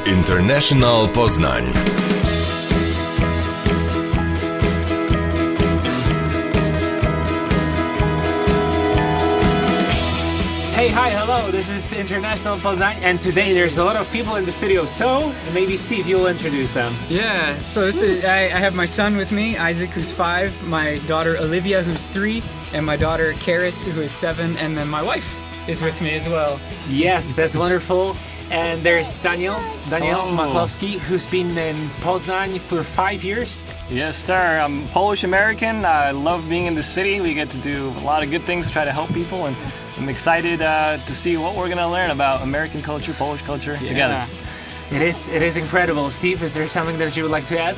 International Poznań. Hey, hi, hello, this is International Poznan, and today there's a lot of people in the studio, so maybe Steve, you'll introduce them. Yeah, so I have my son with me, Isaac, who's 5, my daughter Olivia, who's 3, and my daughter Karis, who is 7, and then my wife is with me as well. Yes, that's wonderful. And there's Daniel Machlowski, who's been in Poznan for 5 years. Yes, sir. I'm Polish-American. I love being in the city. We get to do a lot of good things to try to help people, and I'm excited to see what we're going to learn about American culture, Polish culture together. It is incredible. Steve, is there something that you would like to add?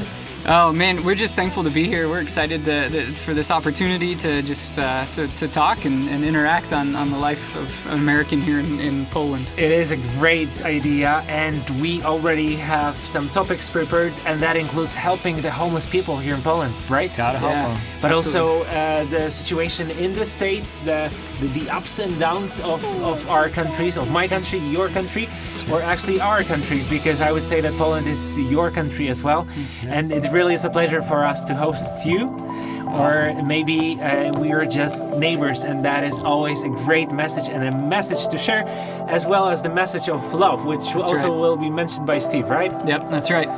Oh man, we're just thankful to be here. We're excited for this opportunity to just to talk and interact on the life of an American here in Poland. It is a great idea, and we already have some topics prepared, and that includes helping the homeless people here in Poland, right? Gotta help them. But absolutely. also the situation in the States, the ups and downs of our countries, of my country, your country, or actually our countries, because I would say that Poland is your country as well. And it really is a pleasure for us to host you. Or maybe we are just neighbors, and that is always a great message and a message to share, as well as the message of love, which will be mentioned by Steve, right? Yep, that's right.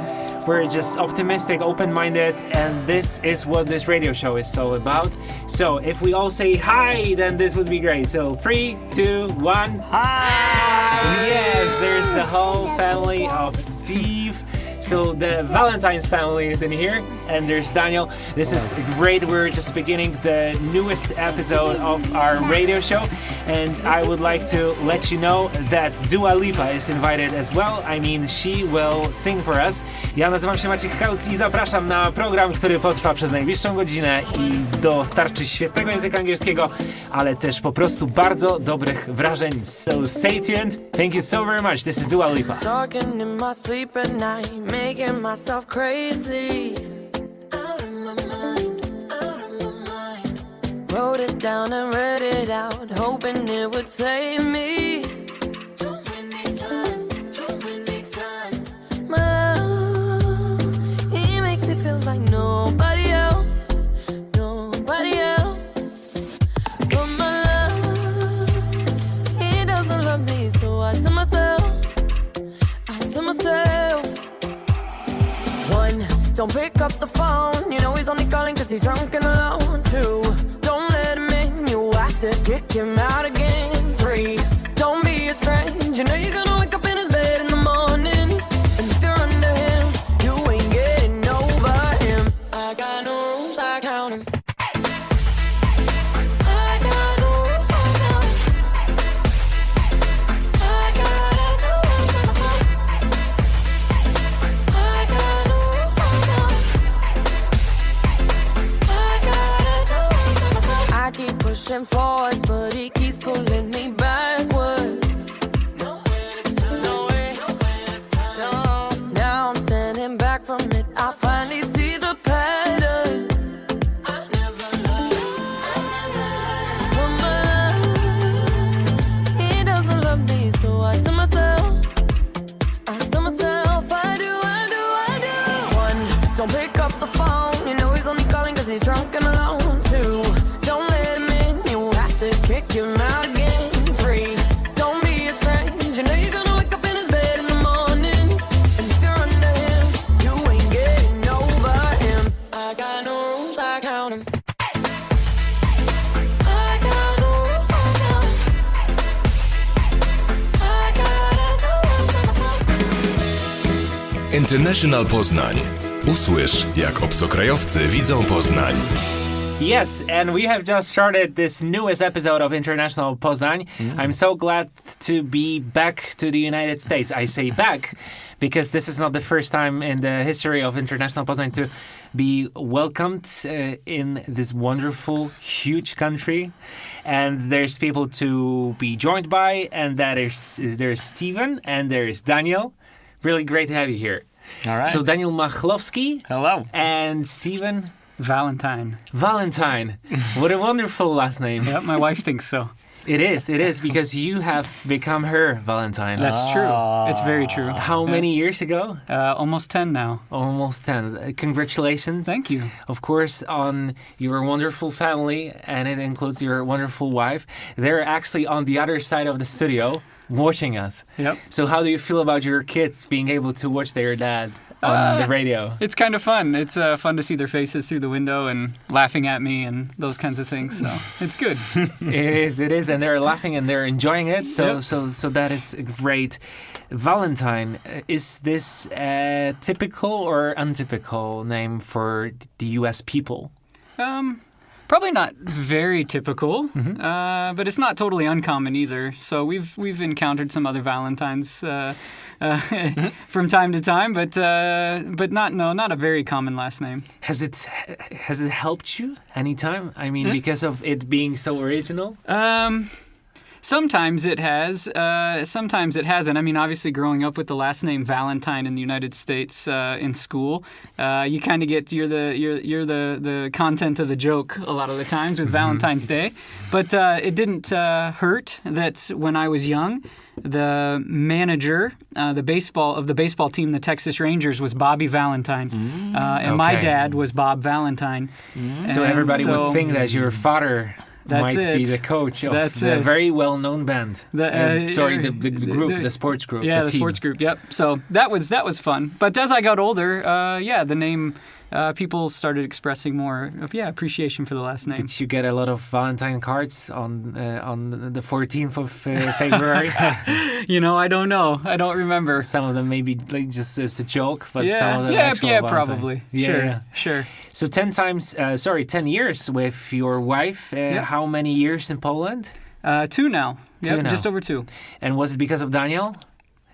We're just optimistic, open-minded, and this is what this radio show is all about. So if we all say hi, then this would be great. So 3, 2, 1, hi! Yes, there's the whole family of Steve. So the Valentine's family is in here, and there's Daniel. This is great. We're just beginning the newest episode of our radio show, and I would like to let you know that Dua Lipa is invited as well. I mean, she will sing for us. Ja nazywam się Maciek Kauc i zapraszam na program, który potrwa przez najbliższą godzinę i dostarczy świetnego języka angielskiego, ale też po prostu bardzo dobrych wrażeń. So stay tuned. Thank you so very much. This is Dua Lipa. Talking in my sleep at night, making myself crazy. Out of my mind, out of my mind. Wrote it down and read it out, hoping it would save me. Too many times, too many times. My love, he makes it feel like nobody else, nobody else. But my love, he doesn't love me, so I tell myself, don't pick up the phone, you know he's only calling cause he's drunk and alone. 2, don't let him in, you have to kick him out again. 3, don't be his friend, you know you're gonna wake up in his bed in the morning. And if you're under him, you ain't getting over him. I got no rules, I count him. Pushing forwards, but he keeps pulling me backwards. Nowhere to turn, nowhere to turn. No. Now I'm standing back from it. I finally see the pattern. I never learned. But my love, he doesn't love me, so I tell myself, I do. 1, don't pick up the phone. You know he's only calling cause he's drunk and alone. 2, don't let him in, you have to kick him out again. 3, don't be his friend, you know you're gonna wake up in his bed in the morning. And if you're under him, you ain't getting over him. I got no rules, I count him. I got no rules, I count him. I gotta do it. International Poznań. Usłysz, jak obcokrajowcy widzą Poznań. Yes, and we have just started this newest episode of International Poznan. I'm so glad to be back to the United States. I say back because this is not the first time in the history of International Poznan to be welcomed in this wonderful, huge country. And there's people to be joined by, and there's Steven and there's Daniel. Really great to have you here. All right. So Daniel Machlowski. Hello. And Steven Valentine. Valentine. What a wonderful last name. Yep, my wife thinks so. It is, because you have become her Valentine. That's true. It's very true. How many years ago? Almost 10 now. Almost 10. Congratulations. Thank you. Of course, on your wonderful family, and it includes your wonderful wife. They're actually on the other side of the studio watching us. Yep. So how do you feel about your kids being able to watch their dad on the radio? It's kind of fun. It's fun to see their faces through the window and laughing at me and those kinds of things. So it's good. It is, and they're laughing and they're enjoying it. So that is great. Valentine, is this a typical or untypical name for the U.S. people? Probably not very typical, but it's not totally uncommon either. So we've encountered some other Valentines from time to time, but not a very common last name. Has it helped you anytime? I mean, because of it being so original? Sometimes it has. Sometimes it hasn't. I mean, obviously, growing up with the last name Valentine in the United States in school, you kind of get you're the content of the joke a lot of the times with Valentine's Day. But it didn't hurt that when I was young, the manager, the baseball team, the Texas Rangers, was Bobby Valentine, and my dad was Bob Valentine. So everybody would think that your father might be the coach of the very well-known band. The group, the sports group. Yeah, the team. sports group. Yep. So that was fun. But as I got older, the name. People started expressing more of appreciation for the last name. Did you get a lot of Valentine cards on the 14th of February? I don't know. I don't remember. Some of them maybe like just as a joke, but some of them actual Valentine. Probably. Sure. So 10 years with your wife. How many years in Poland? 2 now. Two now. Just over 2. And was it because of Daniel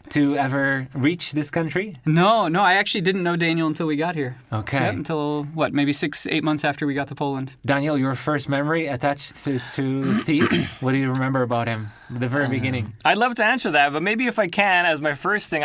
to ever reach this country? No, I actually didn't know Daniel until we got here. Okay. Yep, until, maybe 6-8 months after we got to Poland. Daniel, your first memory attached to Steve, what do you remember about him? The very beginning. I'd love to answer that, but maybe if I can, as my first thing,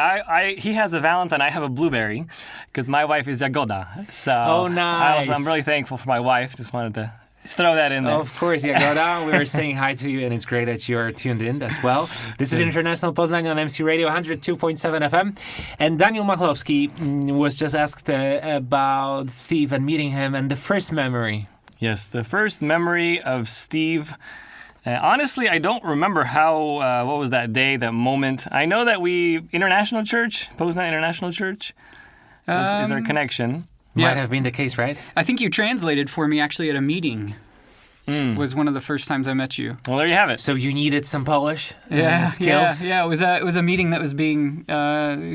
he has a Valentine, I have a blueberry, because my wife is Jagoda. So nice. I'm really thankful for my wife. Just wanted to throw that in there. Of course, Jagoda. We were saying hi to you, and it's great that you're tuned in as well. This is International Poznan on MC Radio 102.7 FM. And Daniel Machlowski was just asked about Steve and meeting him and the first memory. Yes, the first memory of Steve. Honestly, I don't remember what was that day, that moment. I know that International Church, Poznan International Church, is our connection. Might have been the case, right? I think you translated for me actually at a meeting. Was one of the first times I met you. Well, there you have it. So you needed some Polish skills? Yeah. It was a meeting that was being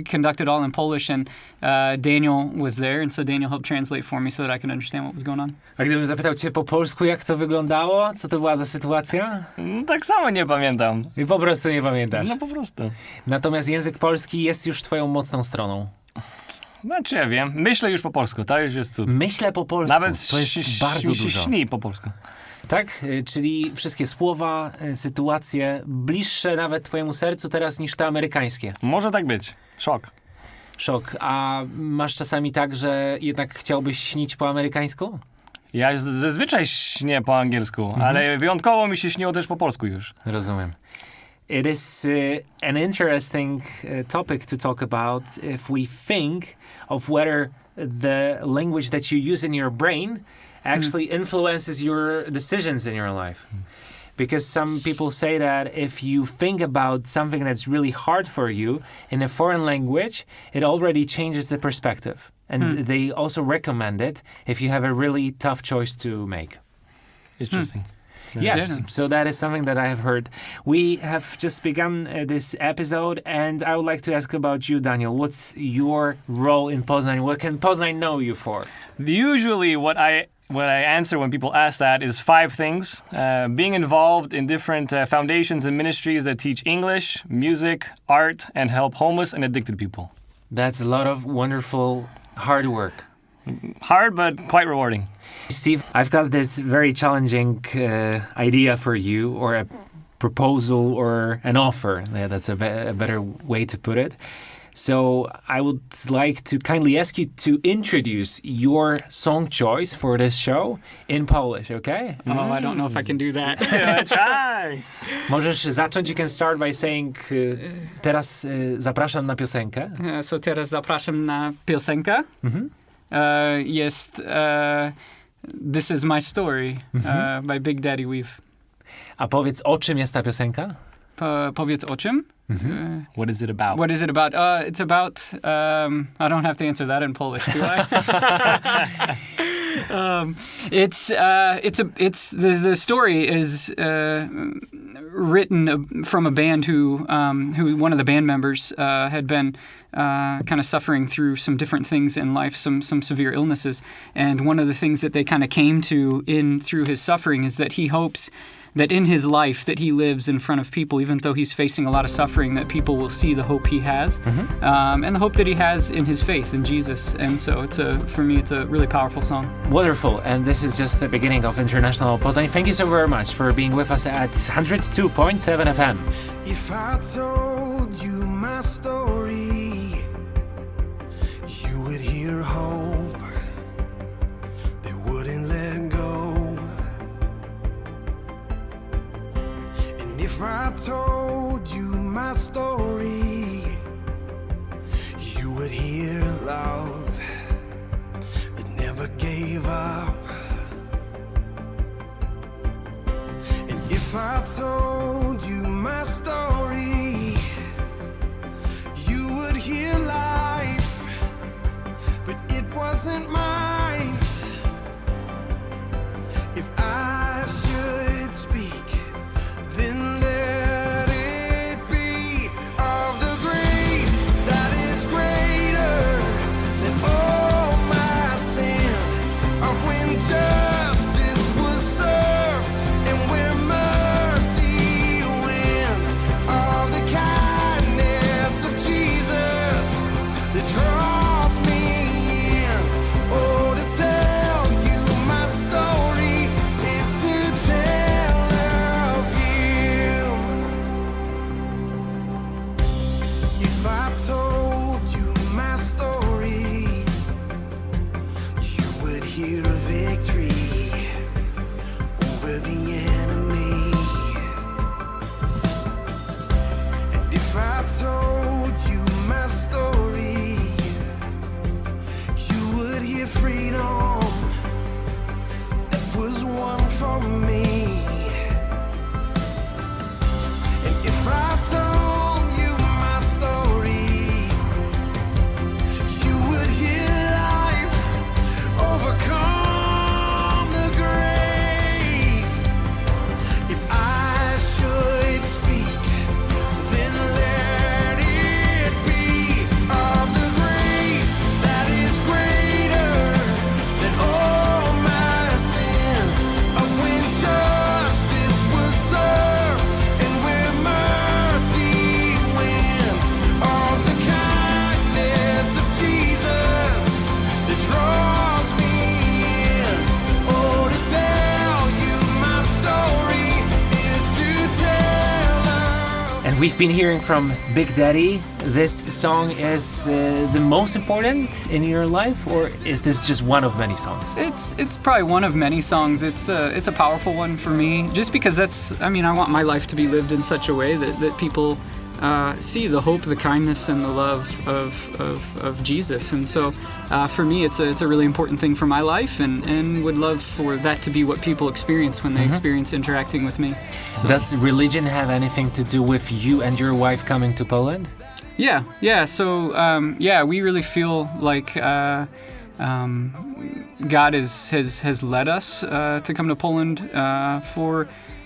conducted all in Polish, and Daniel was there, and so Daniel helped translate for me so that I could understand what was going on. A gdybym zapytał cię po polsku, jak to wyglądało? Co to była za sytuacja? Tak samo nie pamiętam. I po prostu nie pamiętasz. No po prostu. Natomiast język polski jest już twoją mocną stroną. Znaczy ja wiem. Myślę już po polsku, to już jest cud. Myślę po polsku. Nawet to jest bardzo mi się dużo. śni po polsku. Tak? Czyli wszystkie słowa, sytuacje bliższe nawet twojemu sercu teraz niż te amerykańskie. Może tak być. Szok. A masz czasami tak, że jednak chciałbyś śnić po amerykańsku? Ja zazwyczaj śnię po angielsku, ale wyjątkowo mi się śniło też po polsku już. Rozumiem. It is an interesting topic to talk about if we think of whether the language that you use in your brain actually influences your decisions in your life. Because some people say that if you think about something that's really hard for you in a foreign language, it already changes the perspective. And they also recommend it if you have a really tough choice to make. Interesting. Yes, so that is something that I have heard. We have just begun this episode, and I would like to ask about you, Daniel. What's your role in Poznan? What can Poznan know you for? Usually what I answer when people ask that is 5 things. Being involved in different foundations and ministries that teach English, music, art, and help homeless and addicted people. That's a lot of wonderful hard work. Hard, but quite rewarding. Steve, I've got this very challenging idea for you, or a proposal, or an offer. Yeah, that's a better way to put it. So I would like to kindly ask you to introduce your song choice for this show in Polish, okay? Oh, I don't know if I can do that. Try. Możesz zacząć, you can start by saying teraz zapraszam na piosenkę. So teraz zapraszam na piosenkę. Jest This Is My Story by Big Daddy Weave. A powiedz, o czym jest ta piosenka? Powiedz o czym? What is it about? What is it about? It's about. I don't have to answer that in Polish, do I? The story is written from a band who one of the band members had been kind of suffering through some different things in life, some severe illnesses, and one of the things that they kind of came to through his suffering is that he hopes that in his life that he lives in front of people, even though he's facing a lot of suffering, that people will see the hope he has, and the hope that he has in his faith in Jesus. And so for me, it's a really powerful song. Wonderful. And this is just the beginning of International Poznan. Thank you so very much for being with us at 102.7 FM. If I told you my story, you would hear hope that wouldn't let go. If I told you my story, you would hear love that never gave up. And if I told you my story, you would hear life, but it wasn't mine. If I should speak, then let it be of the grace that is greater than all my sin, of when justice was served and where mercy wins, of the kindness of Jesus that draws me in. Oh, to tell you my story is to tell of Him. If I told you my story, you would hear a victory over the enemy. And if I told you my story, you would hear freedom that was won for me. And if I told you my story, you would hear life overcome the grave. If I should speak, then let it be of the grace that is greater than all my sin, of when justice was served and where mercy wins, of the kindness of Jesus that draws me in. Oh, to tell you my story is to tell of. And we've been hearing from Big Daddy. This song is the most important in your life, or is this just one of many songs? It's probably one of many songs. It's a powerful one for me, just because I want my life to be lived in such a way that people see the hope, the kindness, and the love of Jesus. And so for me, it's a really important thing for my life, and would love for that to be what people experience when they experience interacting with me. So. Does religion have anything to do with you and your wife coming to Poland? Yeah. So we really feel like God has led us to come to Poland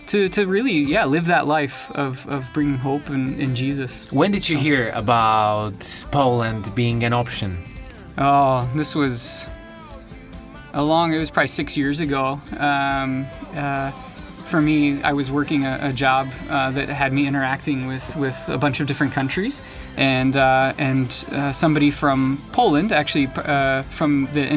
to really live that life of bringing hope in Jesus. When did you hear about Poland being an option? Oh, this was it was probably 6 years ago. For me, I was working a job that had me interacting with a bunch of different countries, and somebody from Poland, actually from an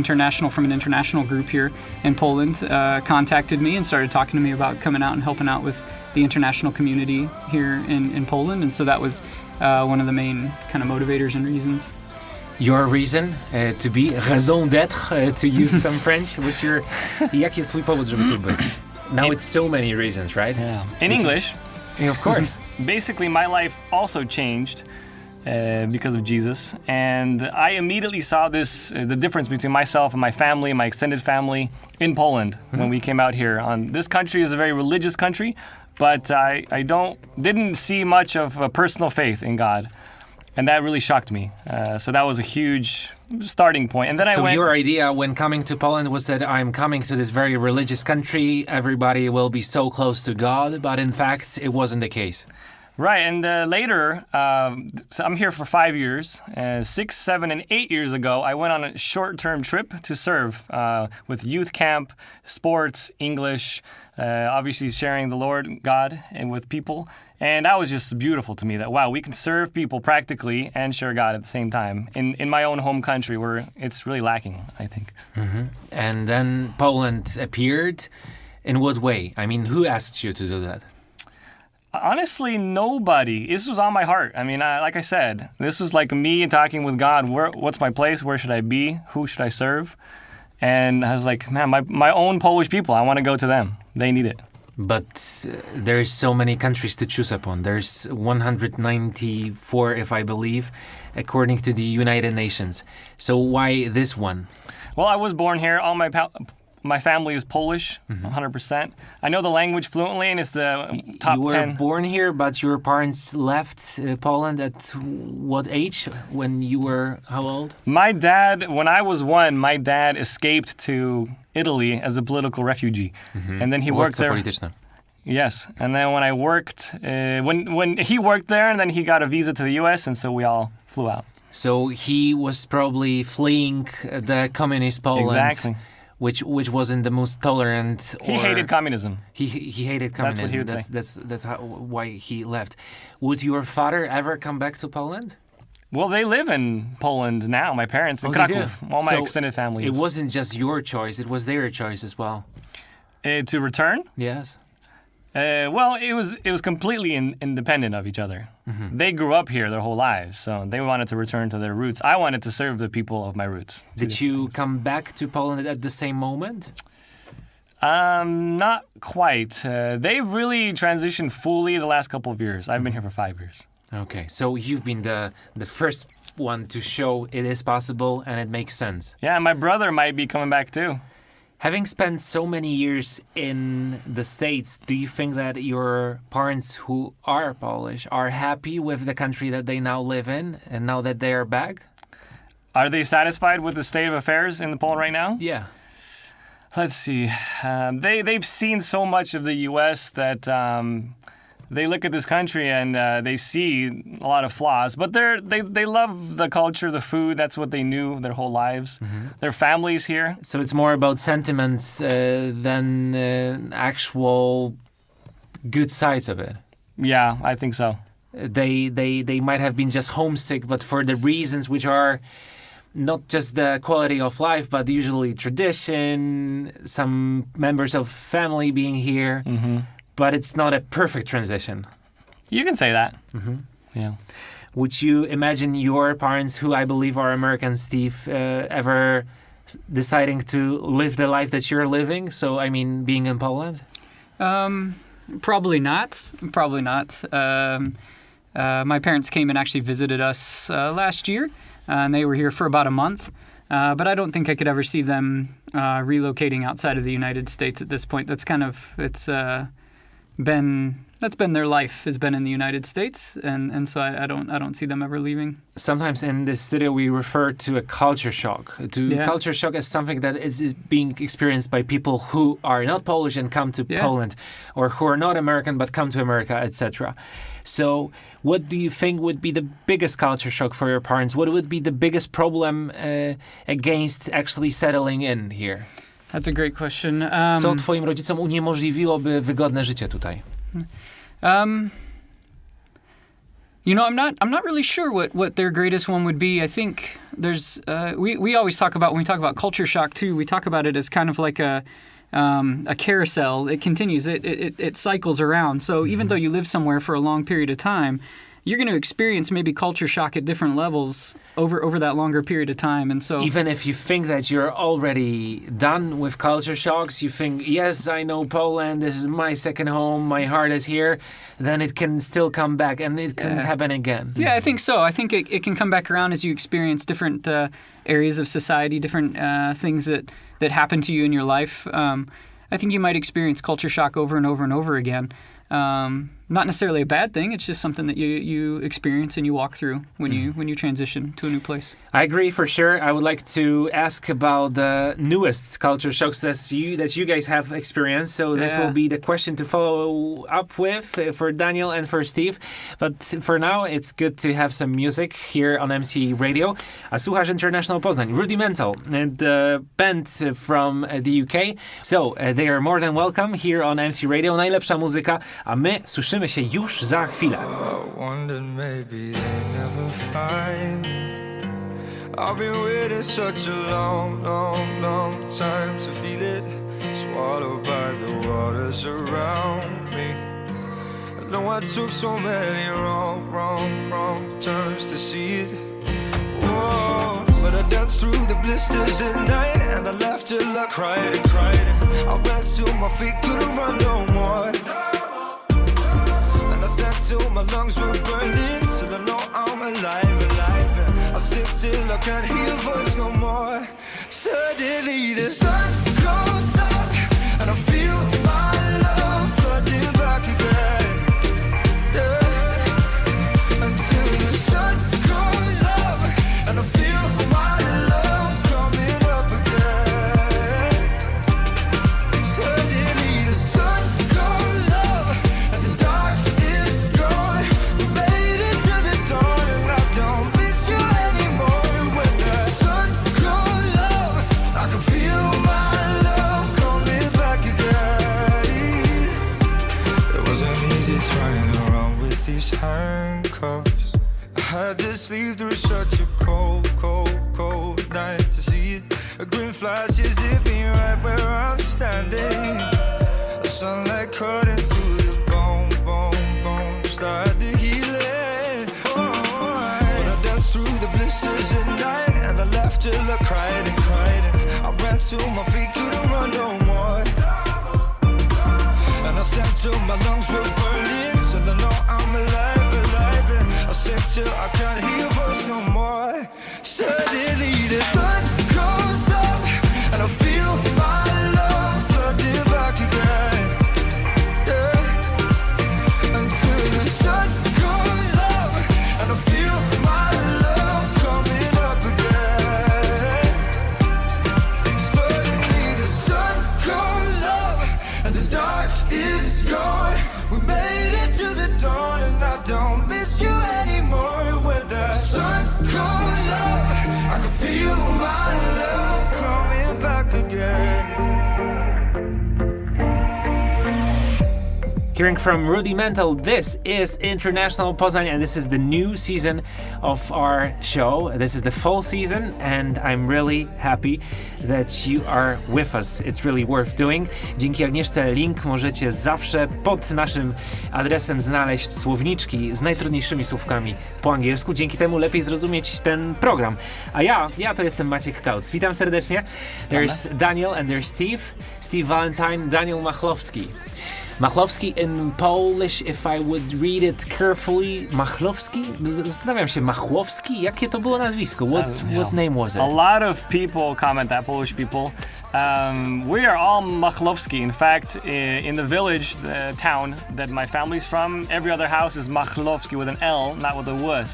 international group here in Poland, contacted me and started talking to me about coming out and helping out with the international community here in Poland, and so that was one of the main kind of motivators and reasons. Your reason to be, raison d'être, to use some French. Jaki jest twój powód, żeby tu być? Now it's so many reasons, right? Yeah. In English, of course. basically my life also changed because of Jesus, and I immediately saw the difference between myself and my family, my extended family in Poland when we came out here. This country is a very religious country, but I didn't see much of a personal faith in God. And that really shocked me. So that was a huge starting point. And then so your idea when coming to Poland was that I'm coming to this very religious country, everybody will be so close to God, but in fact, it wasn't the case. Right, and later, so I'm here for 5 years. 6, 7, and 8 years ago, I went on a short-term trip to serve with youth camp, sports, English, obviously sharing the Lord God and with people. And that was just beautiful to me that, wow, we can serve people practically and share God at the same time in my own home country where it's really lacking, I think. Mm-hmm. And then Poland appeared. In what way? I mean, who asked you to do that? Honestly, nobody. This was on my heart. I mean, like I said, this was like me talking with God. What's my place? Where should I be? Who should I serve? And I was like, man, my own Polish people, I want to go to them. They need it. But there's so many countries to choose upon. There's 194, if I believe, according to the United Nations. So why this one? Well, I was born here. All my family is Polish, 100%. I know the language fluently, and it's the top 10. You were born here, but your parents left Poland at what age? When you were how old? My dad, when I was 1, my dad escaped to Italy as a political refugee. And then he worked there. Polityczne. Yes. And then when I worked, when he worked there, and then he got a visa to the U.S., and so we all flew out. So he was probably fleeing the communist Poland. Exactly. Which wasn't the most tolerant. He hated communism. He hated communism. That's what he would say. That's why he left. Would your father ever come back to Poland? Well, they live in Poland now. My parents in Kraków. All my extended family. It wasn't just your choice; it was their choice as well. To return? Yes. Well, it was completely independent of each other. They grew up here their whole lives, so they wanted to return to their roots. I wanted to serve the people of my roots. Did you come back to Poland at the same moment? Not quite. They've really transitioned fully the last couple of years. I've been here for 5 years. Okay, so you've been the first one to show it is possible and it makes sense. Yeah, my brother might be coming back too. Having spent so many years in the States, do you think that your parents who are Polish are happy with the country that they now live in and now that they are back? Are they satisfied with the state of affairs in Poland right now? Yeah. Let's see. They've seen so much of the U.S. that they look at this country and they see a lot of flaws. But they love the culture, the food. That's what they knew their whole lives. Their families here. So it's more about sentiments than actual good sides of it. Yeah, I think so. They might have been just homesick, but for the reasons which are not just the quality of life, but usually tradition, some members of family being here. But it's not a perfect transition. You can say that. Yeah. Would you imagine your parents, who I believe are American, Steve, ever deciding to live the life that you're living? So, I mean, being in Poland? Probably not. Probably not. My parents came and actually visited us last year, and they were here for about a month. But I don't think I could ever see them relocating outside of the United States at this point. That's kind of that's been their life, has been in the United States, and so I don't see them ever leaving. Sometimes in this studio we refer to a culture shock. Culture shock as something that is being experienced by people who are not Polish and come to Poland, or who are not American but come to America, etc. So what do you think would be the biggest culture shock for your parents? What would be the biggest problem against actually settling in here? That's a great question. Co twoim rodzicom uniemożliwiłoby wygodne życie tutaj? You know, I'm not really sure what their greatest one would be. I think there's we always talk about, when we talk about culture shock too, we talk about it as kind of like a carousel. It continues. It cycles around. So even though you live somewhere for a long period of time, you're going to experience maybe culture shock at different levels over that longer period of time. And so even if you think that you're already done with culture shocks, you think, yes, I know Poland, this is my second home, my heart is here, then it can still come back and it can happen again. Yeah, I think so. I think it can come back around as you experience different areas of society, different things that happen to you in your life. I think you might experience culture shock over and over and over again. Not necessarily a bad thing. It's just something that you experience and you walk through when you transition to a new place. I agree for sure. I would like to ask about the newest culture shocks that you guys have experienced. So this will be the question to follow up with for Daniel and for Steve. But for now, it's good to have some music here on MC Radio. A słuchasz International Poznan, Rudimental, and the band from the UK. So they are more than welcome here on MC Radio. Najlepsza muzyka, a my słyszymy się już za chwilę. I wondered maybe they never find me. I've been waiting such a long, long, long time to feel it, swallowed by the waters around me. I know I took so many wrong turns to see it. Whoa, but I danced through the blisters at night, and I laughed till I cried and cried. I ran till my feet couldn't run no more. I sat till my lungs were burning, till I know I'm alive. I sit till I can't hear your voice no more. Suddenly the sun goes up, and I feel my love flooding back again. Yeah. Until the sun goes up, and I feel my love coming up again. Suddenly the sun goes up, and the dark trying around with these handcuffs. I had to sleep through such a cold night to see it. A green flash is zipping right where I'm standing. The sunlight cut into the bone. Start the healing. But I danced through the blisters at night, and I laughed till I cried and cried. I ran till my feet couldn't run no more. I sat till my lungs were burning, till I know I'm alive. And I sat till I can't hear your voice no more. Suddenly the sun goes up, and I feel my love flooding back again. Yeah. Until the sun goes up, and I feel my love coming up again. Suddenly the sun goes up, and the dark is gone. We made it to the dawn, and I don't miss you anymore. When the sun goes up, I can feel my love coming back again. Hearing from Rudimental, this is International Poznan, and this is the new season of our show. This is the fall season, and I'm really happy that you are with us. It's really worth doing. Dzięki Agnieszce Link możecie zawsze pod naszym adresem znaleźć słowniczki z najtrudniejszymi słówkami po angielsku. Dzięki temu lepiej zrozumieć ten program. A ja to jestem Maciek Kautz. Witam serdecznie. There's Daniel and there's Steve Valentine, Daniel Machlowski. Machlowski in Polish, if I would read it carefully, Machlowski? Zastanawiam się, Machlowski? Jakie to było nazwisko? What name was it? A lot of people comment that, Polish people. We are all Machlowski. In fact, in the village, the town that my family's from, every other house is Machlowski with an L, not with a W.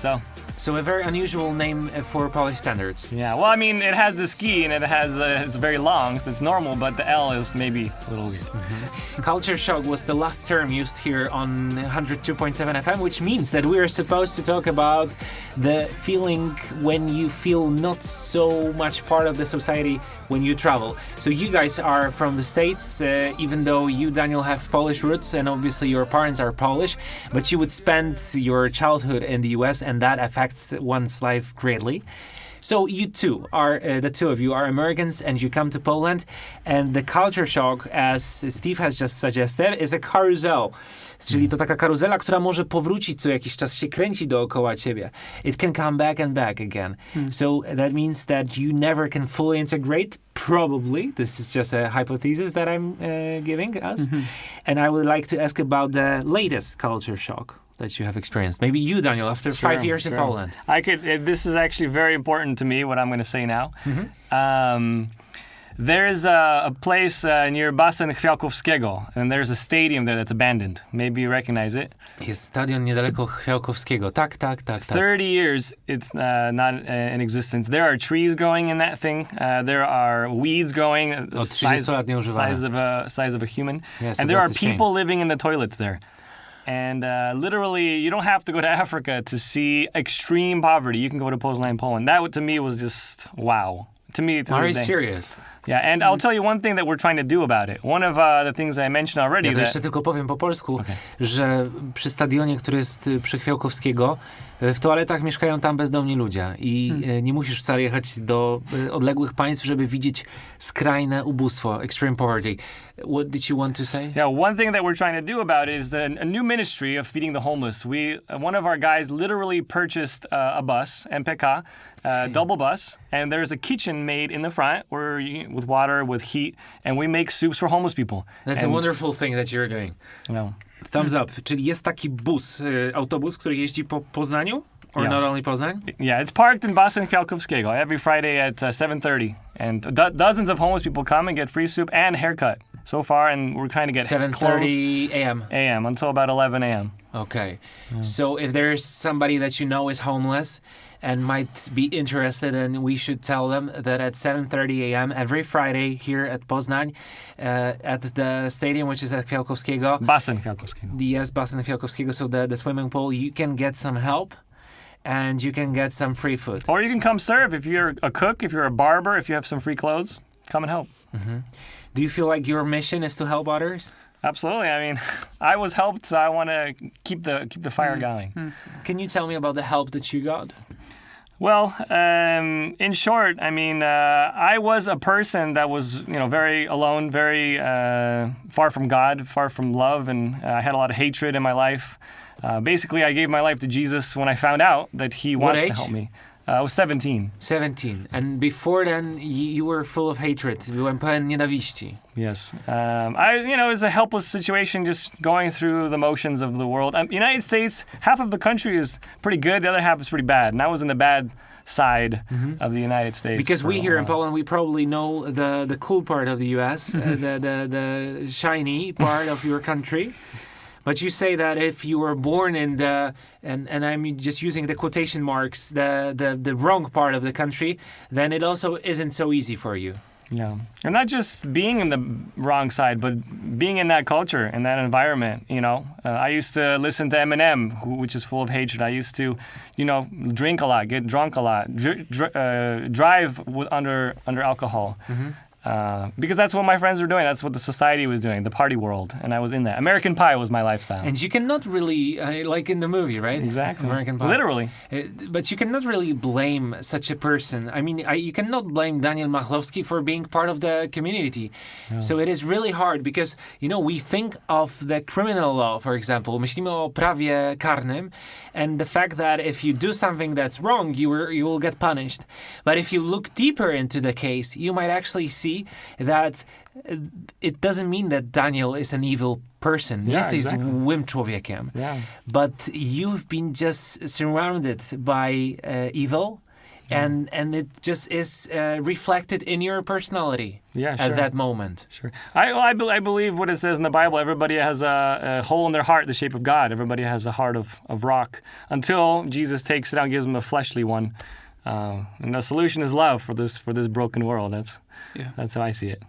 So a very unusual name for Polish standards. Yeah, well, I mean, it has the ski and it has it's very long, so it's normal, but the L is maybe a little weird. Mm-hmm. Culture shock was the last term used here on 102.7 FM, which means that we are supposed to talk about the feeling when you feel not so much part of the society when you travel. So you guys are from the States, even though you, Daniel, have Polish roots and obviously your parents are Polish, but you would spend your childhood in the US and that affects one's life greatly. So you two are, the two of you are Americans and you come to Poland, and the culture shock, as Steve has just suggested, is a carousel. Czyli to taka karuzela, która może powrócić co jakiś czas, się kręci dookoła ciebie. It can come back and back again. So that means that you never can fully integrate, probably. This is just a hypothesis that I'm giving us. And I would like to ask about the latest culture shock that you have experienced. Maybe you, Daniel, after 5 years in Poland. This is actually very important to me, what I'm going to say now. There's a place near Basen Chwiałkowskiego, and there's a stadium there that's abandoned. Maybe you recognize it. Jest stadion niedaleko Chwiałkowskiego. Tak. 30 years it's not in existence. There are trees growing in that thing. There are weeds growing, size of a human. Yes, and there are people living in the toilets there. And literally, you don't have to go to Africa to see extreme poverty. You can go to Poznan, Poland. That, to me, was just wow. To me, Are you serious? Yeah, and I'll tell you one thing that we're trying to do about it. One of the things I mentioned already. Ja to jeszcze tylko powiem po polsku, że przy stadionie, który jest przy Chwiałkowskiego, w toaletach mieszkają tam bezdomni ludzie i nie musisz wcale jechać do odległych państw, żeby widzieć skrajne ubóstwo, extreme poverty. What did you want to say? Yeah, one thing that we're trying to do about it is a new ministry of feeding the homeless. One of our guys literally purchased a bus, MPK, double bus, and there's a kitchen made in the front with water, with heat, and we make soups for homeless people. That's a wonderful thing that you're doing. No. Thumbs up. Czyli jest taki bus, autobus, który jeździ po Poznaniu? Or not only Poznan? Yeah, it's parked in Basen Chwiałkowskiego every Friday at 7:30. And dozens of homeless people come and get free soup and haircut so far, and we're trying to get 7:30 a.m. a.m. until about 11 a.m. Okay. So if there's somebody that you know is homeless and might be interested, and we should tell them that at 7:30 a.m. every Friday here at Poznan, at the stadium, which is at Chwiałkowskiego. Basen Chwiałkowskiego. Yes, Basen Chwiałkowskiego, so the swimming pool, you can get some help. And you can get some free food. Or you can come serve. If you're a cook, if you're a barber, if you have some free clothes, come and help. Do you feel like your mission is to help others? Absolutely. I mean, I was helped, so I want to keep the fire going. Can you tell me about the help that you got? Well, in short, I mean, I was a person that was, very alone, very far from God, far from love, and I had a lot of hatred in my life. Basically, I gave my life to Jesus when I found out that He wants to help me. I was 17. 17. And before then, you were full of hatred. Byłem pełen nienawiści. Yes. It was a helpless situation, just going through the motions of the world. United States, half of the country is pretty good, the other half is pretty bad. And I was in the bad side of the United States. Because we here in Poland, we probably know the cool part of the U.S., the shiny part of your country. But you say that if you were born in and I'm just using the quotation marks, the wrong part of the country, then it also isn't so easy for you. Yeah. And not just being in the wrong side, but being in that culture, in that environment, I used to listen to Eminem, which is full of hatred. I used to, drink a lot, get drunk a lot, drive under alcohol. Because that's what my friends were doing. That's what the society was doing, the party world. And I was in that. American Pie was my lifestyle. And you cannot really, like in the movie, right? Exactly. American Pie. Literally. But you cannot really blame such a person. I mean, you cannot blame Daniel Machlowski for being part of the community. Yeah. So it is really hard because, we think of the criminal law, for example. Myślimy o prawie karnym and the fact that if you do something that's wrong, you will get punished. But if you look deeper into the case, you might actually see that it doesn't mean that Daniel is an evil person. Yeah, Jesteś exactly. złym człowiekiem. Yeah. But you've been just surrounded by evil, and it just is reflected in your personality at that moment. Sure. I believe what it says in the Bible. Everybody has a hole in their heart the shape of God. Everybody has a heart of rock until Jesus takes it out and gives them a fleshly one. And the solution is love for this broken world. That's how I see it.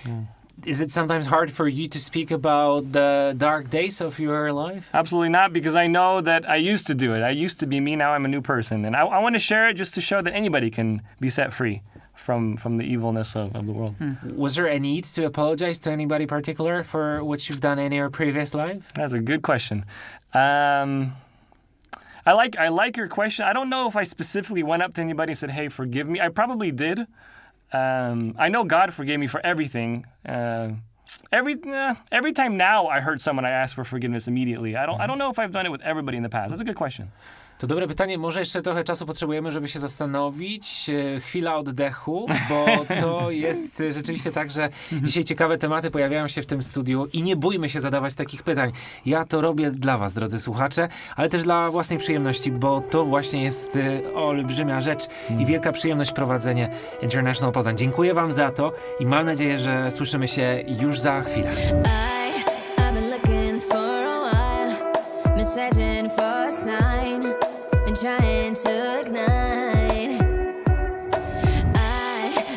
Yeah. Is it sometimes hard for you to speak about the dark days of your life? Absolutely not, because I know that I used to do it. I used to be me, now I'm a new person. And I want to share it just to show that anybody can be set free from the evilness of the world. Was there a need to apologize to anybody particular for what you've done in your previous life? That's a good question. I like your question. I don't know if I specifically went up to anybody and said, "Hey, forgive me." I probably did. I know God forgave me for everything. Every time now I hurt someone, I ask for forgiveness immediately. I don't know if I've done it with everybody in the past. That's a good question. To dobre pytanie. Może jeszcze trochę czasu potrzebujemy, żeby się zastanowić. Chwila oddechu, bo to jest rzeczywiście tak, że dzisiaj ciekawe tematy pojawiają się w tym studiu i nie bójmy się zadawać takich pytań. Ja to robię dla was, drodzy słuchacze, ale też dla własnej przyjemności, bo to właśnie jest olbrzymia rzecz i wielka przyjemność prowadzenie International Poznan. Dziękuję wam za to i mam nadzieję, że słyszymy się już za chwilę. I've been looking for a while, been searching for a sign, been trying to ignite.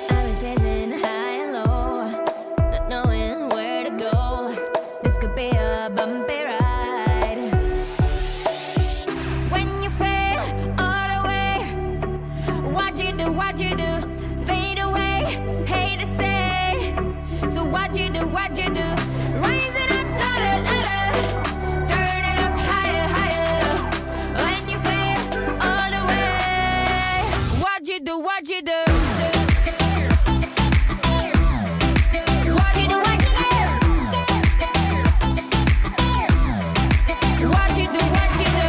I've been chasing high and low, not knowing where to go. This could be a bumpy ride. When you fail all the way, what you do, fade away, hate to say. So what you do, raise it up, ladder, ladder, turn it up higher, higher. When you fail all the way, what you do, what you do. What you do, what you do. What you do, what you do. What you do, what you do.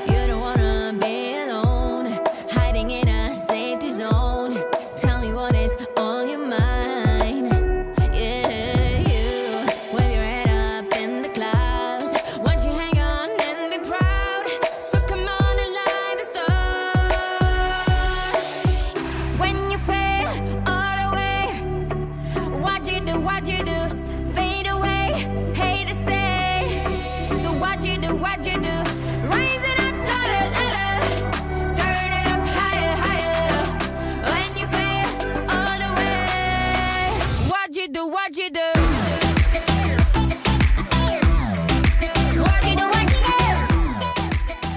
You don't wanna be alone, hiding in a safety zone. Tell me what is on your mind. Yeah, you wave your head up in the clouds. Won't you hang on and be proud? So come on and light the stars. When you fail all the way, what you do, fade away, hate to say. So what you do, raise it up, ladder, ladder, turn it up higher, higher. When you fail all the way, what you do, what you do. What you do, what you do.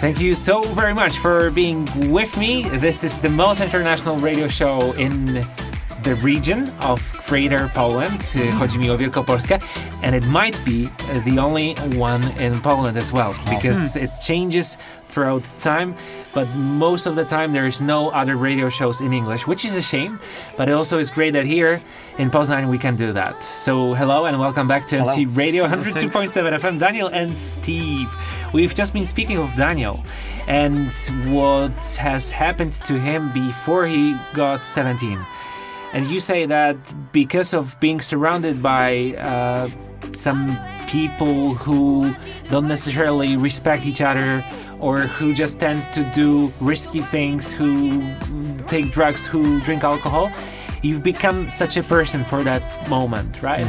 Thank you so very much for being with me. This is the most international radio show in the region of Greater Poland. Chodzi mi o Wielkopolskę. And it might be the only one in Poland as well, because it changes throughout time, but most of the time there is no other radio shows in English, which is a shame, but it also is great that here in Poznan we can do that. So hello and welcome back to MC Radio 102.7 FM. Daniel and Steve. We've just been speaking of Daniel and what has happened to him before he got 17. And you say that because of being surrounded by some people who don't necessarily respect each other, or who just tend to do risky things, who take drugs, who drink alcohol, you've become such a person for that moment, right?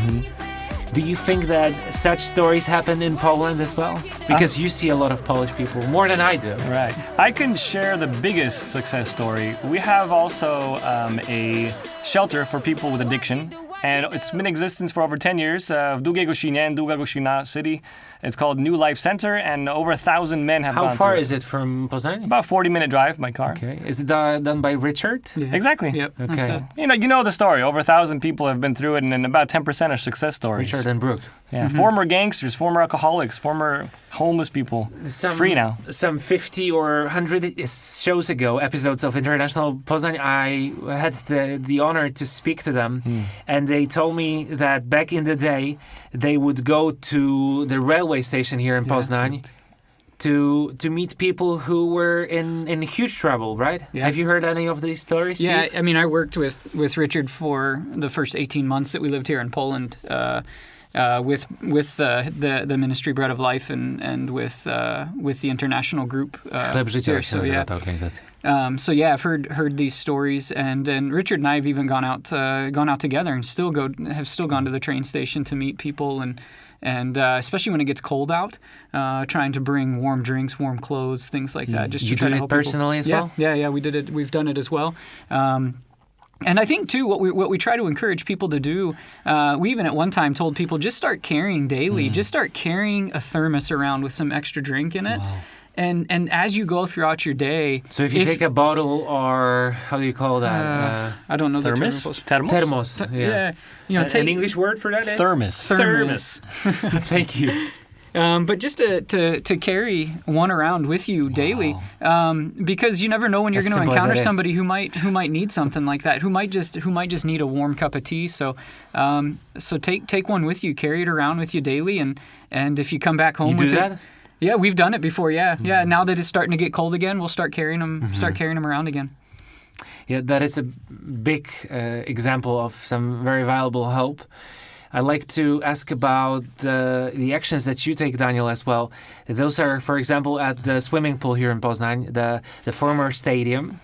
Do you think that such stories happen in Poland as well? Because you see a lot of Polish people, more than I do. Right. I can share the biggest success story. We have also a shelter for people with addiction. And it's been in existence for over 10 years. W Długiej Gościnie in Długa Gościna city. It's called New Life Center, and over 1,000 men have gone How far through is it from Poznan? About a 40-minute drive by car. Okay. Is it done by Richard? Yeah. Exactly. Yep. Okay. That's it. You know the story. Over 1,000 people have been through it, and about 10% are success stories. Richard and Brooke. Yeah. Former gangsters, former alcoholics, former homeless people. Free now. Some 50 or 100 shows ago, episodes of International Poznan, I had the honor to speak to them, and they told me that back in the day, they would go to the railway station here in Poznan to meet people who were in huge trouble, right? Yeah. Have you heard any of these stories, Steve? Yeah, I mean, I worked with Richard for the first 18 months that we lived here in Poland, with the ministry Bread of Life and with the international group. Chleb życia here. się So nazywa yeah, ta organizacja. so yeah, I've heard these stories, and Richard and I have even gone out together and have still gone to the train station to meet people and especially when it gets cold out, trying to bring warm drinks, warm clothes, things like that. Just You to try do to it help personally as people. well? Yeah, we did it. We've done it as well. And I think too, what we try to encourage people to do, we even at one time told people just start carrying daily, just start carrying a thermos around with some extra drink in it. Wow. And as you go throughout your day... So if you take a bottle or, how do you call that? I don't know Thermos? the term. Thermos. Yeah. You know, An English word for that is? Thermos. Thank you. But just to carry one around with you daily, because you never know when you're going to encounter somebody who might need something like that, who might just need a warm cup of tea. So take one with you, carry it around with you daily, and if you come back home with it, yeah, we've done it before. Yeah, yeah. Now that it's starting to get cold again, we'll start carrying them around again. Yeah, that is a big example of some very valuable help. I'd like to ask about the actions that you take, Daniel, as well. Those are, for example, at the swimming pool here in Poznan, the former stadium.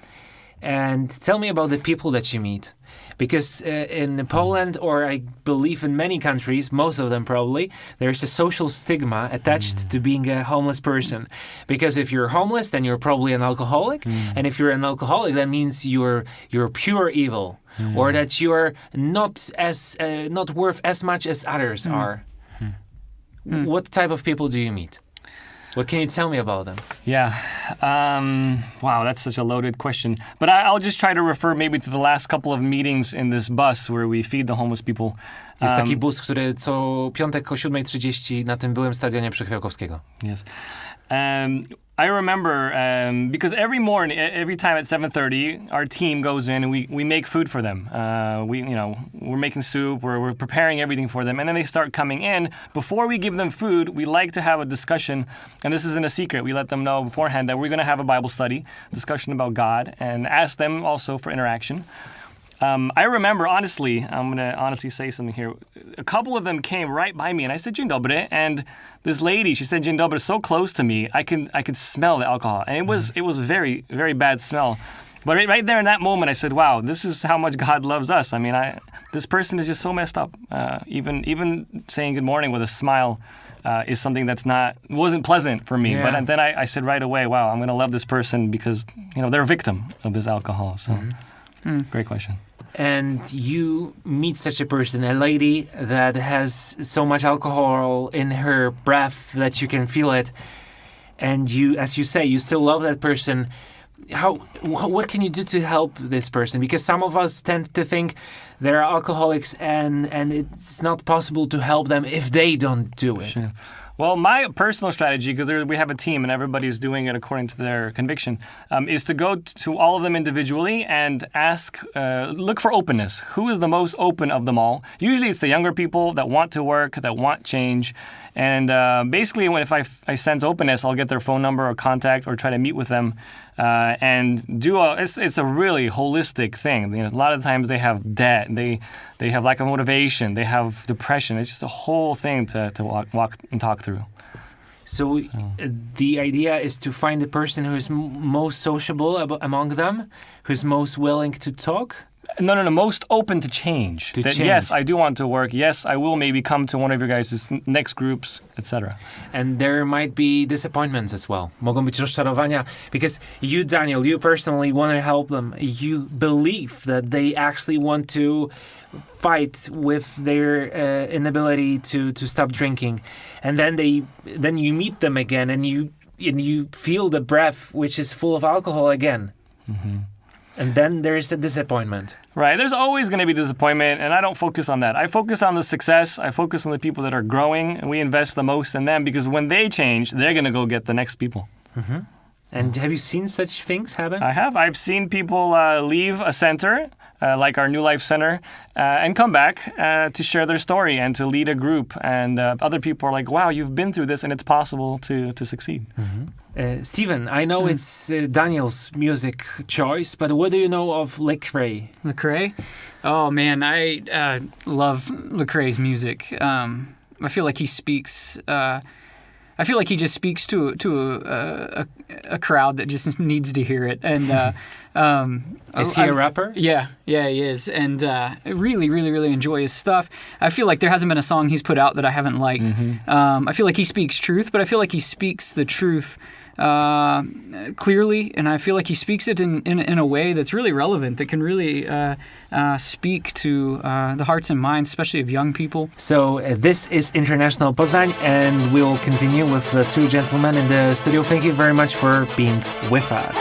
And tell me about the people that you meet. Because in Poland, or I believe in many countries, most of them probably, there's a social stigma attached to being a homeless person. Because if you're homeless, then you're probably an alcoholic. And if you're an alcoholic, that means you're pure evil. Or that you're not worth as much as others are. What type of people do you meet? What can you tell me about them? Yeah. Wow, that's such a loaded question. But I'll just try to refer maybe to the last couple of meetings in this bus where we feed the homeless people. Jest taki bus, który co piątek o 7:30 na tym byłym stadionie przy Krajowskiego. Yes. I remember because every morning, every time at 7:30, our team goes in and we make food for them. We're making soup, we're preparing everything for them, and then they start coming in. Before we give them food, we like to have a discussion, and this isn't a secret. We let them know beforehand that we're going to have a Bible study, discussion about God, and ask them also for interaction. I remember, honestly, I'm going to honestly say something here. A couple of them came right by me, and I said, "Dzień dobry," and this lady, she said, "Dzień dobry," so close to me, I could smell the alcohol, and it was very, very bad smell. But right there in that moment, I said, "Wow, this is how much God loves us." I mean, this person is just so messed up. Even saying good morning with a smile is something wasn't pleasant for me. Yeah. But then I said right away, "Wow, I'm going to love this person because they're a victim of this alcohol." So, great question. And you meet such a person, a lady that has so much alcohol in her breath that you can feel it. And you, as you say, you still love that person. What can you do to help this person? Because some of us tend to think they're alcoholics and it's not possible to help them if they don't do it. Sure. Well, my personal strategy, because we have a team and everybody's doing it according to their conviction, is to go to all of them individually and look for openness. Who is the most open of them all? Usually it's the younger people that want to work, that want change. And basically, if I sense openness, I'll get their phone number or contact or try to meet with them and it's a really holistic thing. A lot of times they have debt, they have lack of motivation, they have depression. It's just a whole thing to walk and talk through. So the idea is to find the person who's most sociable among them, who's most willing to talk? No, most open to change. Yes, I do want to work. Yes, I will maybe come to one of your guys' next groups, etc. And there might be disappointments as well. Mogą być rozczarowania. Because you, Daniel, you personally want to help them. You believe that they actually want to fight with their inability to stop drinking. And then you meet them again and you feel the breath which is full of alcohol again. Mm-hmm. And then there's the disappointment. Right. There's always going to be disappointment, and I don't focus on that. I focus on the success. I focus on the people that are growing, and we invest the most in them because when they change, they're going to go get the next people. Mm-hmm. And have you seen such things happen? I have. I've seen people leave a center, like our New Life Center, and come back to share their story and to lead a group. And other people are like, wow, you've been through this, and it's possible to succeed. Mm-hmm. Stephen, I know it's Daniel's music choice, but what do you know of Lecrae? Lecrae? Oh, man, I love Lecrae's music. I feel like he speaks... I feel like he just speaks to a crowd that just needs to hear it. And is he a rapper? Yeah, he is. And I really, really, really enjoy his stuff. I feel like there hasn't been a song he's put out that I haven't liked. Mm-hmm. I feel like he speaks truth, but I feel like he speaks the truth clearly, and I feel like he speaks it in a way that's really relevant, that can really speak to the hearts and minds, especially of young people. So this is International Poznan, and we'll continue with the two gentlemen in the studio. Thank you very much for being with us.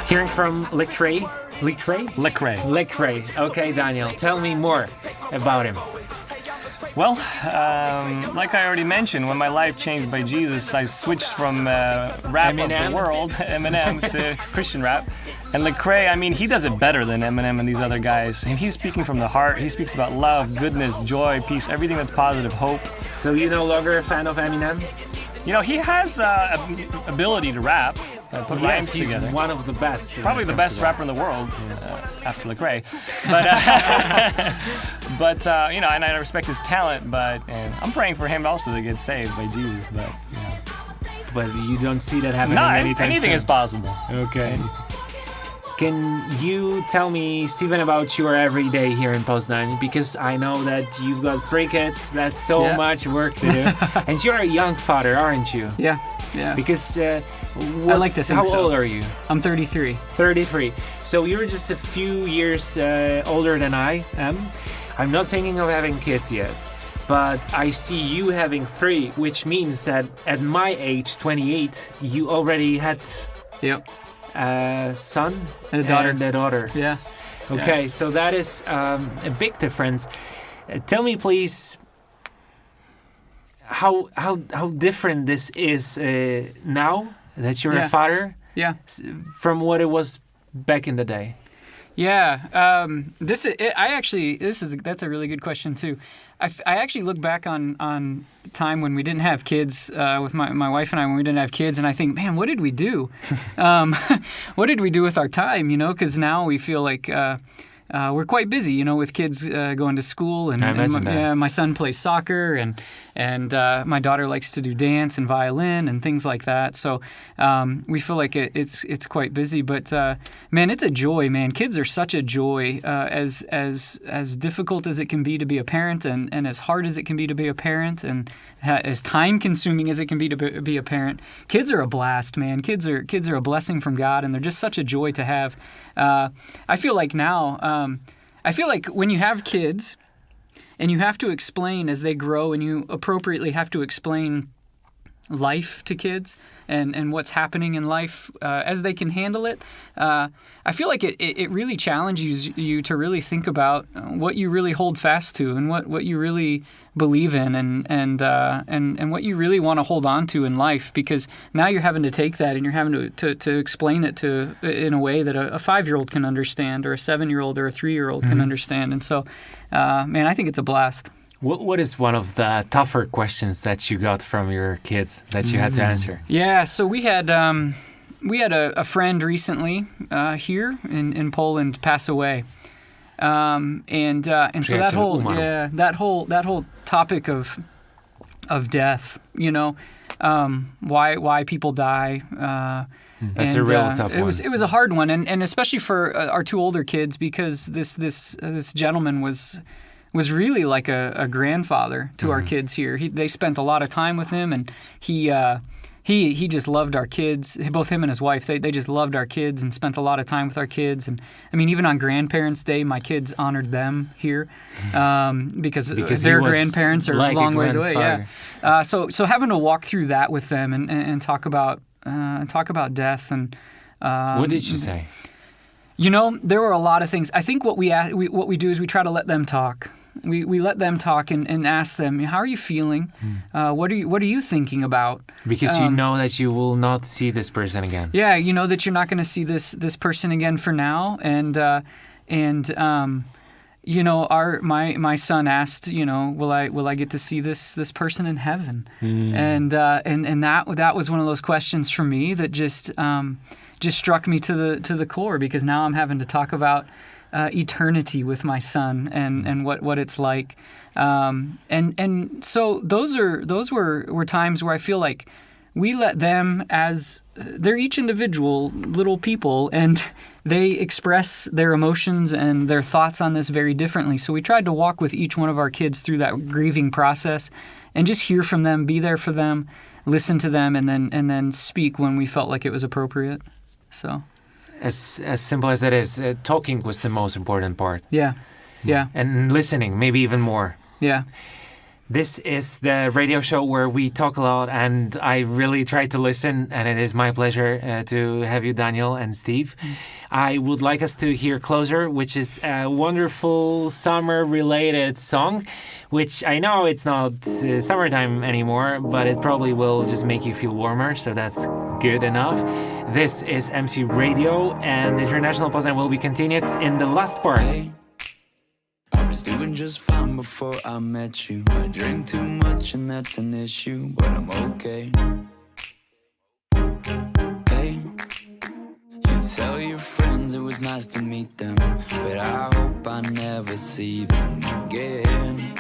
Hearing from Lecrae. Okay, Daniel, tell me more about him. Well, like I already mentioned, when my life changed by Jesus, I switched from rap of the world, Eminem, to Christian rap. And Lecrae, I mean, he does it better than Eminem and these other guys. And he's speaking from the heart. He speaks about love, goodness, joy, peace, everything that's positive, hope. So you're no longer a fan of Eminem? You know, he has ability to rap. Put rhymes he's together. One of the best. Probably the best rapper in the world after Lecrae. But you know, and I respect his talent. And I'm praying for him also to get saved by Jesus. But you don't see that happening anytime soon. Anything is possible. Okay. Can you tell me, Steven, about your everyday here in Poznan? Because I know that you've got 3 kids. That's so much work to do. And you're a young father, aren't you? Yeah. Because I like to think how so. old are you? I'm 33. 33. So you're just a few years older than I am. I'm not thinking of having kids yet. But I see you having 3, which means that at my age, 28, you already had... Yep. A son and a daughter. Yeah. Okay, so that is a big difference. Tell me, please, how different this is now that you're a father. Yeah. From what it was back in the day. Yeah. That's a really good question too. I actually look back on time when we didn't have kids with my wife and I, when we didn't have kids, and I think, man, what did we do? What did we do with our time? You know, because now we feel like we're quite busy, you know, with kids going to school, and my son plays soccer, and my daughter likes to do dance and violin and things like that. So we feel like it's quite busy. But man, it's a joy, man. Kids are such a joy. As difficult as it can be to be a parent, and as hard as it can be to be a parent, and as time consuming as it can be to be a parent, kids are a blast, man. Kids are a blessing from God, and they're just such a joy to have. I feel like now. I feel like when you have kids and you have to explain as they grow, and you appropriately have to explain life to kids and what's happening in life as they can handle it. I feel like it really challenges you to really think about what you really hold fast to and what you really believe in and what you really want to hold on to in life, because now you're having to take that and you're having to explain it in a way that a 5-year-old can understand, or a 7-year-old or a 3-year-old can understand. And so, man, I think it's a blast. What is one of the tougher questions that you got from your kids that you had to answer? Yeah, so we had a friend recently here in Poland pass away, and so that whole topic of death, why people die. That's a real tough one. It was a hard one, and especially for our 2 older kids, because this gentleman was really like a grandfather to our kids here. They spent a lot of time with him, and he just loved our kids. Both him and his wife, they just loved our kids and spent a lot of time with our kids. And I mean, even on Grandparents' Day, my kids honored them here because their grandparents are a long ways away. Yeah. So having to walk through that with them and talk about death and what did you say? There were a lot of things. I think what we do is we try to let them talk. We let them talk and ask them, how are you feeling? What are you thinking about? Because you know that you will not see this person again. Yeah, you know that you're not going to see this person again for now. My son asked, will I get to see this person in heaven? And that was one of those questions for me that just struck me to the core, because now I'm having to talk about eternity with my son and what it's like, and so those were times where I feel like we let them, as they're each individual little people, and they express their emotions and their thoughts on this very differently. So we tried to walk with each one of our kids through that grieving process and just hear from them, be there for them, listen to them, and then speak when we felt like it was appropriate. So, as simple as that is, talking was the most important part. Yeah. And listening, maybe even more. Yeah. This is the radio show where we talk a lot, and I really try to listen, and it is my pleasure to have you, Daniel and Steve. I would like us to hear Closer, which is a wonderful summer-related song, which I know it's not summertime anymore, but it probably will just make you feel warmer, so that's good enough. This is MC Radio, and International Poznan will be continued in the last part. I was doing just fine before I met you. I drink too much and that's an issue, but I'm okay. Hey, you tell your friends it was nice to meet them, but I hope I never see them again.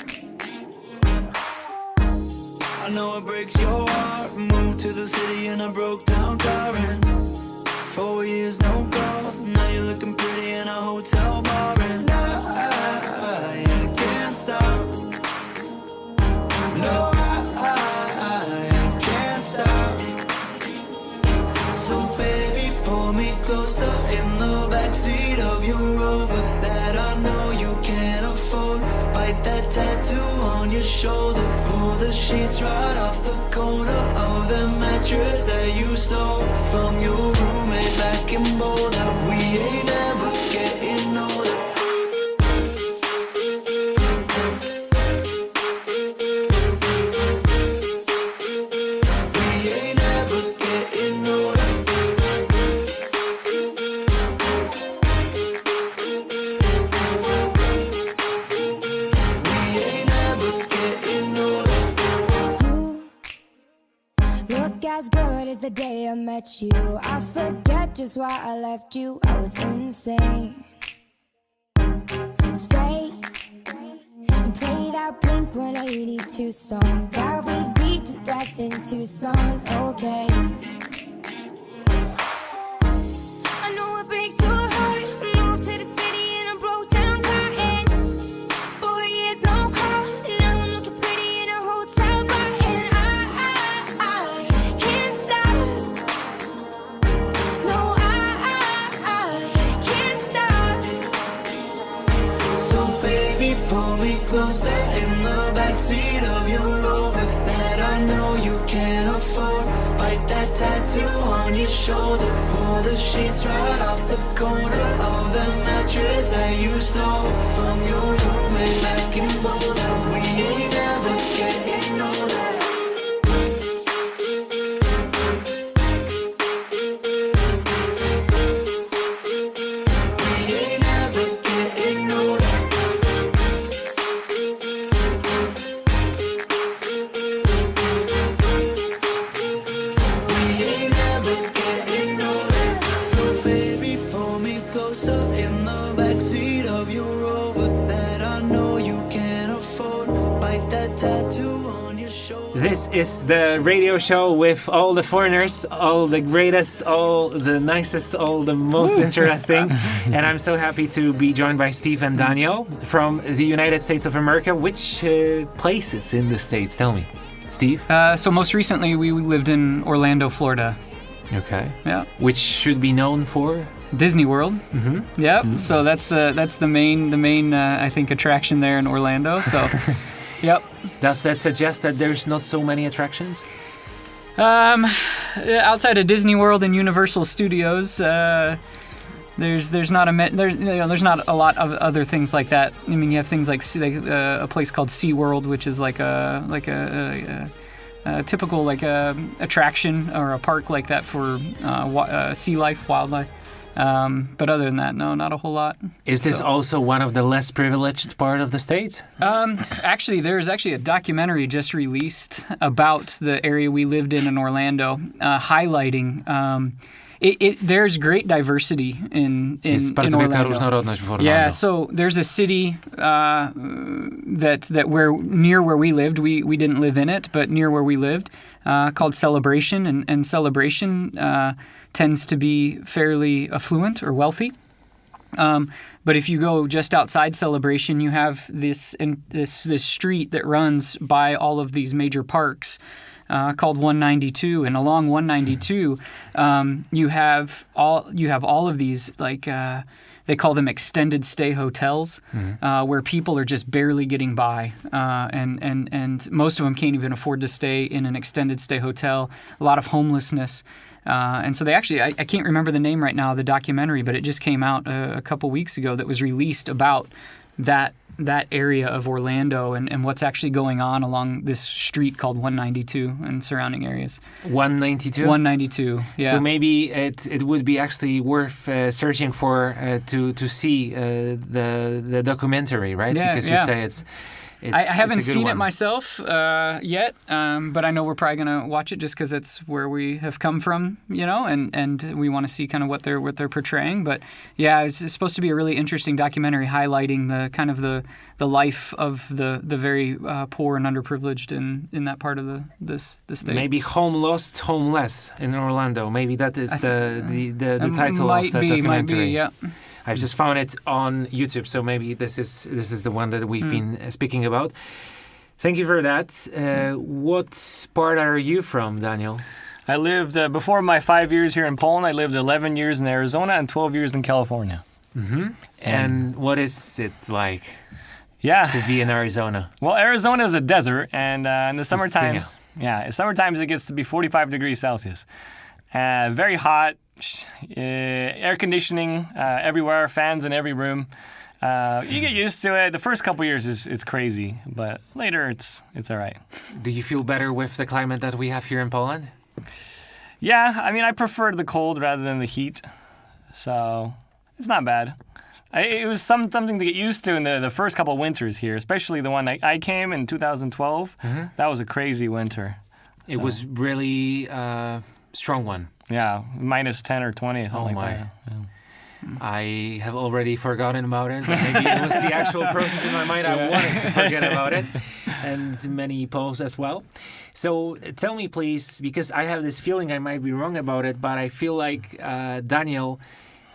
I know it breaks your heart. Moved to the city in a broke down car, and 4 years no calls. Now you're looking pretty in a hotel bar, and I can't stop. No, I can't stop. So baby, pull me closer in the backseat of your Rover that I know you can't afford. Bite that tattoo on your shoulder. Pull the sheets right off the corner of the mattress that you stole from your roommate back in Boulder. We ain't ever getting older. We ain't ever getting older. We ain't ever getting older. You look as good as the day I met you. I forget just why I left you. I was insane. Stay and play that Blink 182 song that we beat to death in Tucson. Okay. I know it breaks your heart. Moved to the city in a broke down car, and 4 years no call. Now I'm looking pretty in a hotel bar, and I can't stop. No, I can't stop. So baby, pull me closer in the backseat of your Rover that I know you can't afford. your shoulder. Pull the sheets right off the corner of the mattress that you stole from your roommate back in Boulder. We ain't never getting older. This is the radio show with all the foreigners, all the greatest, all the nicest, all the most interesting. And I'm so happy to be joined by Steve and Daniel from the United States of America. Which places in the States? Tell me. Steve? So most recently we lived in Orlando, Florida. Okay. Yeah. Which should be known for? Disney World. Mm-hmm. Yep. Mm-hmm. So that's the main I think attraction there in Orlando. So. Yep. Does that suggest that there's not so many attractions? Outside of Disney World and Universal Studios, there's not a lot of other things like that. I mean, you have things like a place called SeaWorld, which is like a typical attraction or a park like that for sea life, wildlife. But other than that, no, not a whole lot. Is this also one of the less privileged part of the state? Actually, there's a documentary just released about the area we lived in Orlando, highlighting. There's great diversity in Orlando. Yeah, so there's a city that near where we lived. We didn't live in it, but near where we lived, called Celebration, and Celebration tends to be fairly affluent or wealthy. But if you go just outside Celebration, you have this street that runs by all of these major parks. Called 192, and along 192, you have all of these they call them extended stay hotels, where people are just barely getting by, and most of them can't even afford to stay in an extended stay hotel. A lot of homelessness. And so they actually, I can't remember the name right now of the documentary, but it just came out a couple weeks ago that was released about that area of Orlando and what's actually going on along this street called 192 and surrounding areas. 192? 192, yeah. So maybe it would be actually worth searching for to see the documentary, right? Yeah, because you say it's I haven't seen one. it myself yet, but I know we're probably going to watch it just because it's where we have come from, and we want to see kind of what they're portraying. But yeah, it's supposed to be a really interesting documentary highlighting the kind of the life of the very poor and underprivileged in that part of the state. Maybe Home Lost, Homeless in Orlando. Maybe that is the title of the documentary. Might be, yeah. I've just found it on YouTube, so maybe this is the one that we've been speaking about. Thank you for that. What part are you from, Daniel? I lived, before my 5 years here in Poland, I lived 11 years in Arizona and 12 years in California. Mm-hmm. And what is it like to be in Arizona? Well, Arizona is a desert, and in the summer times, it gets to be 45 degrees Celsius. Very hot. Air conditioning everywhere, fans in every room. You get used to it. The first couple years it's crazy, but later it's all right. Do you feel better with the climate that we have here in Poland? Yeah, I mean, I prefer the cold rather than the heat, so it's not bad. It was something to get used to in the first couple of winters here, especially the one I came in 2012. Mm-hmm. That was a crazy winter. It was really strong one. Yeah, minus 10 or 20, something like that. Yeah. I have already forgotten about it, but maybe it was the actual process in my mind. I wanted to forget about it, and many Poles as well. So tell me, please, because I have this feeling I might be wrong about it, but I feel like, Daniel,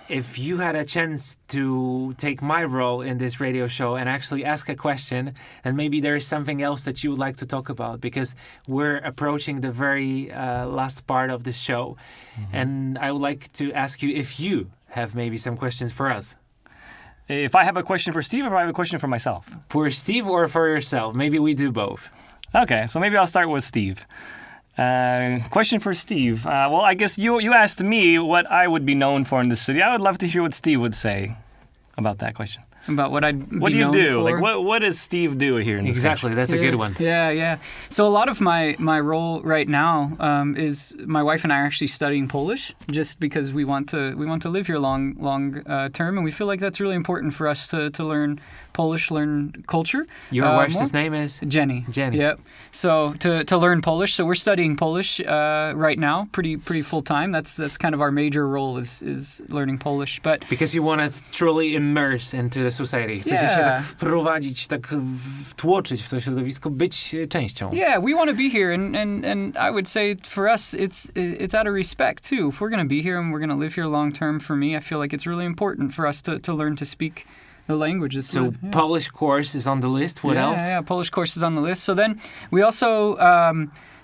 if you had a chance to take my role in this radio show and actually ask a question, and maybe there is something else that you would like to talk about, because we're approaching the very last part of this show. Mm-hmm. And I would like to ask you if you have maybe some questions for us. If I have a question for Steve or if I have a question for myself? For Steve or for yourself? Maybe we do both. Okay, so maybe I'll start with Steve. Question for Steve. Well, I guess you asked me what I would be known for in the city. I would love to hear what Steve would say about that question. About what I'd be What do you known do? for? Like, what does Steve do here in this Exactly, that's a good one. Yeah. So a lot of my role right now is my wife and I are actually studying Polish, just because we want to live here long term, and we feel like that's really important for us to learn Polish, learn culture. Your wife's more. name is? Jenny. Yep. So to learn Polish, so we're studying Polish right now, pretty full time. That's kind of our major role is learning Polish. But because you want to truly immerse into the society. Chcecie się tak wprowadzić, tak wtłoczyć w to środowisko, być częścią. Yeah, we want to be here, and I would say for us, it's out of respect too. If we're going to be here and we're going to live here long term, for me, I feel like it's really important for us to learn to speak the language. So Polish course is on the list. What else? Yeah, Polish course is on the list. So then we also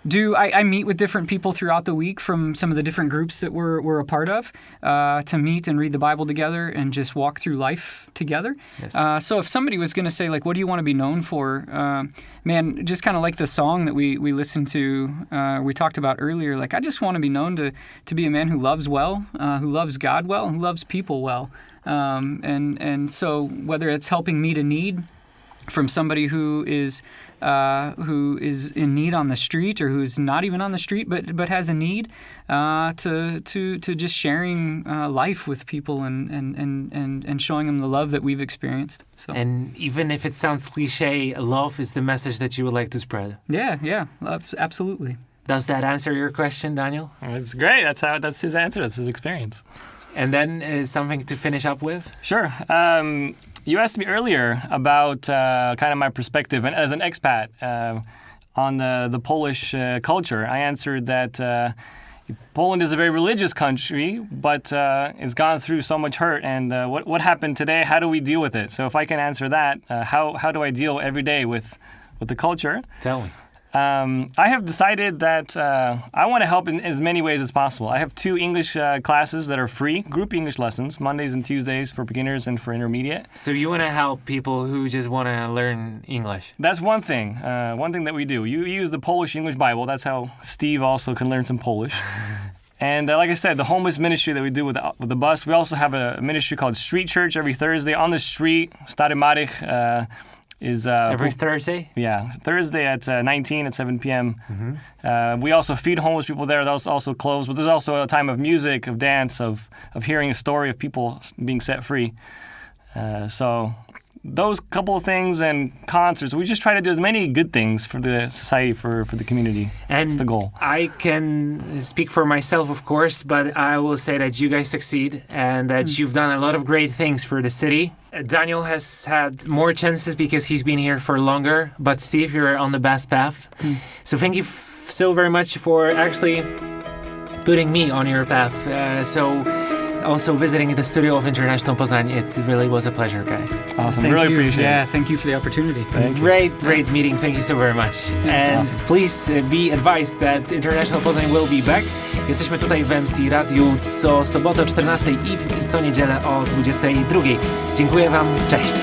I meet with different people throughout the week from some of the different groups that we're a part of to meet and read the Bible together and just walk through life together. Yes. So if somebody was going to say, like, what do you want to be known for? Man, just kind of like the song that we listened to, we talked about earlier, like, I just want to be known to be a man who loves well, who loves God well, who loves people well. And so whether it's helping meet a need from somebody who is in need on the street, or who's not even on the street but has a need, to just sharing life with people and showing them the love that we've experienced. So. And even if it sounds cliche, love is the message that you would like to spread. Yeah, absolutely. Does that answer your question, Daniel? It's great. That's his answer. That's his experience. And then something to finish up with? Sure. You asked me earlier about kind of my perspective and as an expat on the Polish culture. I answered that Poland is a very religious country, but it's gone through so much hurt. And what happened today? How do we deal with it? So if I can answer that, how do I deal every day with the culture? Tell me. I have decided that I want to help in as many ways as possible. I have 2 English classes that are free, group English lessons, Mondays and Tuesdays for beginners and for intermediate. So you want to help people who just want to learn English? That's one thing that we do. You use the Polish English Bible. That's how Steve also can learn some Polish. And like I said, the homeless ministry that we do with the bus, we also have a ministry called Street Church every Thursday on the street, Stary Marich. Is every Thursday? Yeah, Thursday at 19 at 7 p.m. Mm-hmm. We also feed homeless people there. That's also closed, but there's also a time of music, of dance, of hearing a story of people being set free. So those couple of things and concerts, we just try to do as many good things for the society, for the community. And that's the goal. I can speak for myself, of course, but I will say that you guys succeed and that you've done a lot of great things for the city. Daniel has had more chances because he's been here for longer, but Steve, you're on the best path. So thank you so very much for actually putting me on your path. Also visiting the studio of International Poznan, it really was a pleasure, guys. Awesome, really appreciate it. Yeah, thank you for the opportunity. Great meeting, thank you so very much. And please be advised that International Poznan will be back. Jesteśmy tutaj w MC Radiu co sobotę o 14 i co niedzielę o 22. Dziękuję wam, cześć.